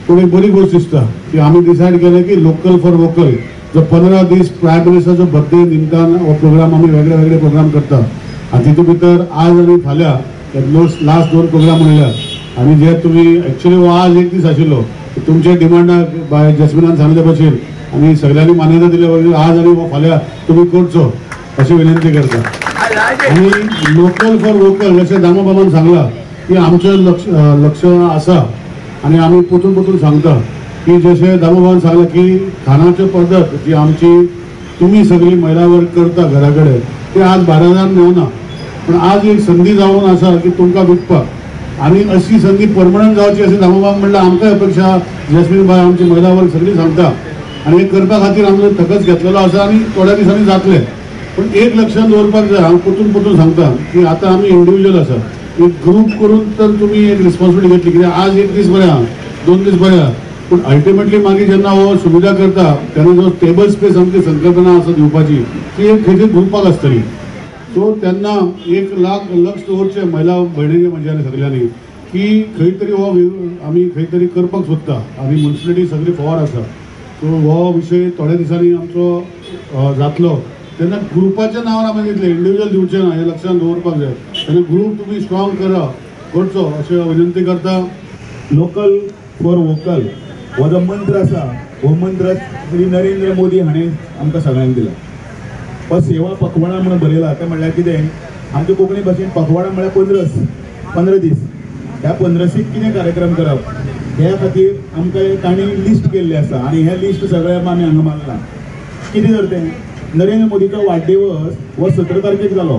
पूण एक बरी गोष्ट दिसता की आमी डिसायड केलें की लोकल फॉर वोकल जो 15 दीस प्रायम मिनिस्टराचो बर्थडे निमतान हो प्रोग्राम आमी वेगळे वेगळे प्रोग्राम करता आनी तितून भितर आज आनी फाल्यां लास्ट 2 प्रोग्राम उरल्यात आनी जे तुमी एक्चुअली हो आज एक दीस आशिल्लो तुमचे डिमांडाक बाय जॅस्मिनान सांगले भशेन आनी सगळ्यांनी मान्यता दिल्या भशेन आज आनी हो फाल्यां तुमी करचो अशी विनंती करता आनी लोकल फॉर वोकल जशें दामोबाबान सांगलां की आमचें लक्ष आसा आनी आमी परतून सांगता की जशें दामोबाबान सांगलां की खाणाची पद्दत जी आमची तुमी सगळी महिला वर्ग करता घरा कडेन ते आज बाजारांत मेवना पण आज एक संदी जावन आसा की तुमकां विकपाक आनी अशी संदी परमनंट जावची अशें दामोबाबान म्हणल्यार आमकां अपेक्षा जॅस्मीन बाय आमची महिला वर्ग सगळी सांगता आनी हे करपा खातीर आमचो थकच घेतलेलो आसा आनी थोड्या दिसांनी जातले पण एक लक्षात दवरपाक जाय हांव परतून सांगता की आतां आमी इंडिव्हिज्युअल आसा एक ग्रुप करून तर तुमी एक रिस्पॉन्सिबिलिटी घेतली कित्याक आज एक दीस बरें आहा 2 दीस बरें आहा पण अल्टिमेटली मागीर जेन्ना हो सुविधा करता तेन्ना जो टेबल स्पेस आमची संकल्पना आसा दिवपाची ती एक खंय ग्रुपाक आसतली सो तेन्ना 1 लाख लक्ष दवरचे महिला भयणीचे म्हज्यानी सगळ्यांनी की खंय तरी हो आमी खंय तरी करपाक सोदता आनी म्युनिसिपालिटी सगळी फॉर आसा सो हो विशय थोड्या दिसांनी आमचो जातलो तेन्ना ग्रुपाच्या नांवार आमी दितले इंडिव्हिज्युअल दिवचें ना हें लक्षांत दवरपाक जाय तेन्ना ग्रुप तुमी स्ट्रॉंग करचो अशें विनंती करता लोकल फॉर वोकल हो जो मंत्र आसा हो मंत्र श्री नरेंद्र मोदी हाणें आमकां सगळ्यांक दिला हो सेवा पखवाडा म्हणून बरयला तें म्हणल्यार कितें आमचे कोंकणी भाशेन पखवाडा म्हळ्यार 15 दीस ह्या 15सीक कितें कार्यक्रम करप ह्या खातीर आमकां तांणी लिस्ट केल्ली आसा आनी हें लिस्ट सगळें आमी हांगा मारलां कितें तर तें नरेंद्र मोदीचो वाडदिवस हो 17 तारखेक जालो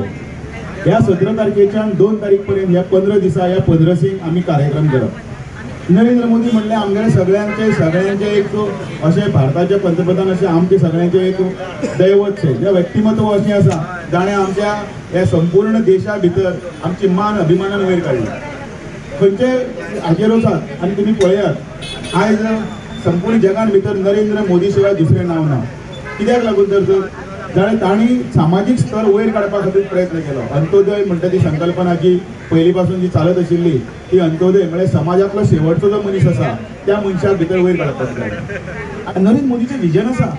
ह्या 17 तारखेच्यान 2 तारीख पर्यंत ह्या 15 दिसा ह्या 15सीक आमी कार्यक्रम करप नरेंद्र मोदी म्हणले आमगेले सगळ्यांचे एक अशें भारताचे पंतप्रधान अशें आमचे सगळ्यांचे एक दैवत शे जे व्यक्तिमत्व अशें आसा जाणें आमच्या ह्या संपूर्ण देशा भितर आमची मान अभिमानान वयर काडली खंयचे हाजेर वचात आनी तुमी पळयात आयज संपूर्ण जगान भितर नरेंद्र मोदी शिवाय दुसरें नांव ना कित्याक लागून तर जाणें तांणी सामाजीक स्तर वयर काडपा खातीर प्रयत्न केलो अंत्योदय म्हणटा ती संकल्पना जी पयली पासून जी चालत आशिल्ली ती अंत्योदय म्हळ्यार समाजातलो शेवटचो जो मनीस आसा त्या मनशाक भितर वयर काडपाक जाय नरेंद्र मोदीचें विजन आसा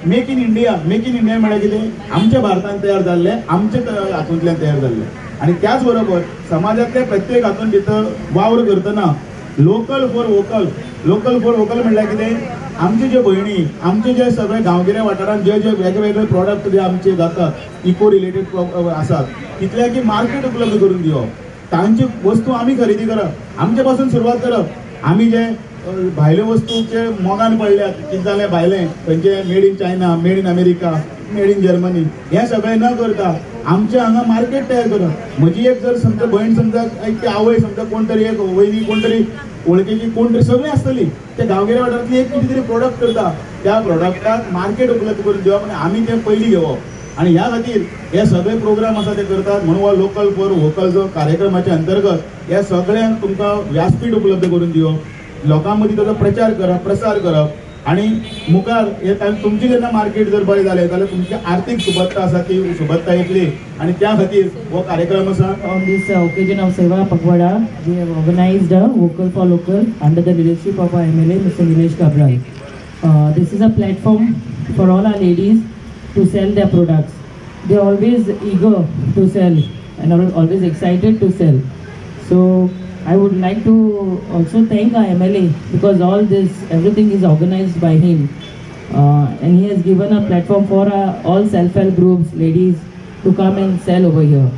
मेक इन इंडिया म्हळ्यार कितें आमच्या भारतांत तयार जाल्लें आमचे हातूंतल्यान तयार जाल्लें आनी त्याच बरोबर समाजातल्या प्रत्येक हातूंत भितर वावर करतना लोकल फॉर वोकल म्हणल्यार कितें आमचे जे भयणी आमचे जे सगळे गांवगिऱ्या वाठारांत जे वेगवेगळे प्रॉडक्ट जे आमचे जातात इको रिलेटेड आसात तितल्याकी मार्केट उपलब्ध करून दिवप तांची वस्तू आमी खरेदी करप आमचे पासून सुरवात करप आमी जे भायल्यो वस्तूचे मोगान पडल्यात कितें जालें भायलें खंयचे made in China made in America made in Germany हें सगळें न करता आमचे हांगा मार्केट तयार करप म्हजी एक जर समजा भयण समजा एक आवय समजा कोण तरी एक वयनी कोण तरी वळखीची कोण तरी सगळीं आसतली ते गांवगिऱ्या वाठारांतली एक कितें तरी प्रोडक्ट करता त्या प्रोडक्टाक मार्केट उपलब्ध करून दिवप आनी आमी तें पयलीं घेवप आनी ह्या खातीर हे सगळे प्रोग्राम आसा ते करतात म्हणून हो लोकल फॉर वोकल जो कार्यक्रमाच्या अंतर्गत ह्या सगळ्यांक तुमकां व्यासपीठ उपलब्ध करून दिवप लोकां मदीं ताचो प्रचार करप प्रसार करप आनी मुखार हे तुमची जेन्ना मार्केट जर बरें जालें जाल्यार तुमची आर्थीक सुबत्ता आसा ती सुबत्ता येतली आनी त्या खातीर हो कार्यक्रम आसा On this occasion of Seva Pakvada, we have organized a Vocal for Local under the leadership of our MLA, Mr. Nilesh Kabral. This is a platform for all our ladies to sell their products. They are always eager to sell and are always excited to sell. So I would like to also thank our MLA because everything is organized by him. And he has given a platform for all self-help groups, ladies, to come and sell over here.